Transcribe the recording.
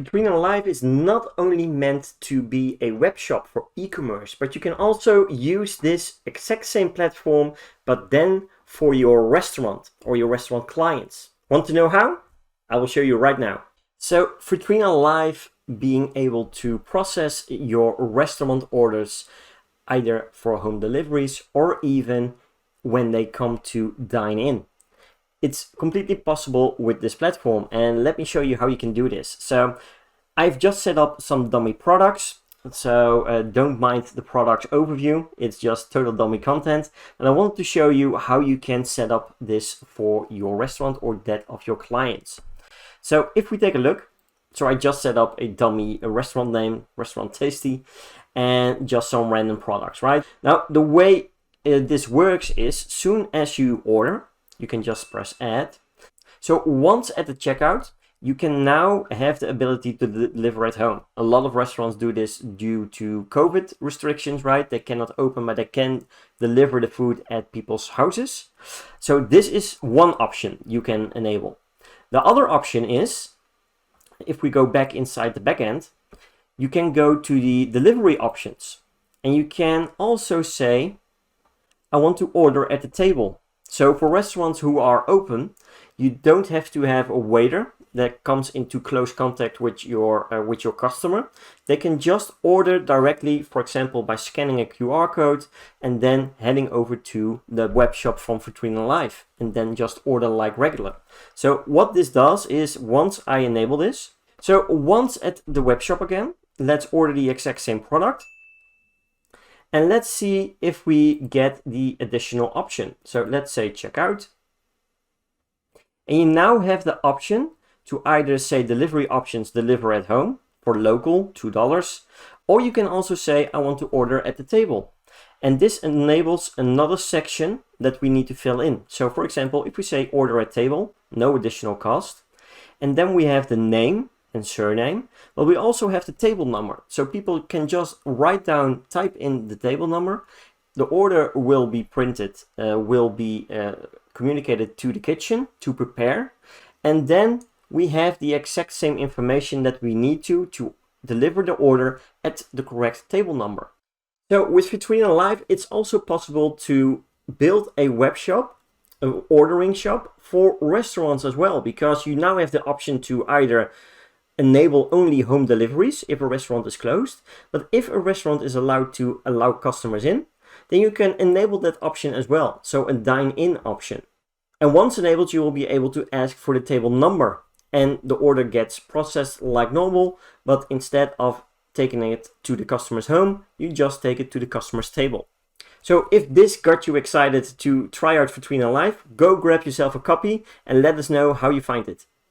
VetrinaLive is not only meant to be a web shop for e-commerce, but you can also use this exact same platform, but then for your restaurant or your restaurant clients. Want to know how? I will show you right now. So VetrinaLive being able to process your restaurant orders either for home deliveries or even when they come to dine in. It's completely possible with this platform, and let me show you how you can do this. So I've just set up some dummy products, so don't mind the product overview, it's just total dummy content. And I wanted to show you how you can set up this for your restaurant or that of your clients. So if we take a look, so I just set up a dummy restaurant name, Restaurant Tasty, and just some random products, right? Now the way this works is soon as you order, you can just press add. So once at the checkout, you can now have the ability to deliver at home. A lot of restaurants do this due to COVID restrictions, right? They cannot open, but they can deliver the food at people's houses. So this is one option you can enable. The other option is, if we go back inside the backend, you can go to the delivery options and you can also say, I want to order at the table. So for restaurants who are open, you don't have to have a waiter that comes into close contact with your customer. They can just order directly, for example, by scanning a QR code and then heading over to the web shop from VetrinaLive and then just order like regular. So what this does is once I enable this, so once at the web shop again, let's order the exact same product. And let's see if we get the additional option. So let's say checkout. And you now have the option to either say delivery options, deliver at home for local, $2. Or you can also say, I want to order at the table. And this enables another section that we need to fill in. So for example, if we say order at table, no additional cost. And then we have the name and surname, but we also have the table number. So people can just write down, type in the table number. The order will be printed, will be communicated to the kitchen to prepare. And then we have the exact same information that we need to deliver the order at the correct table number. So with VetrinaLive, it's also possible to build a web shop, an ordering shop for restaurants as well, because you now have the option to either enable only home deliveries if a restaurant is closed, but if a restaurant is allowed to allow customers in, then you can enable that option as well, so a dine-in option. And once enabled, you will be able to ask for the table number and the order gets processed like normal, but instead of taking it to the customer's home, you just take it to the customer's table. So if this got you excited to try out VetrinaLive, go grab yourself a copy and let us know how you find it.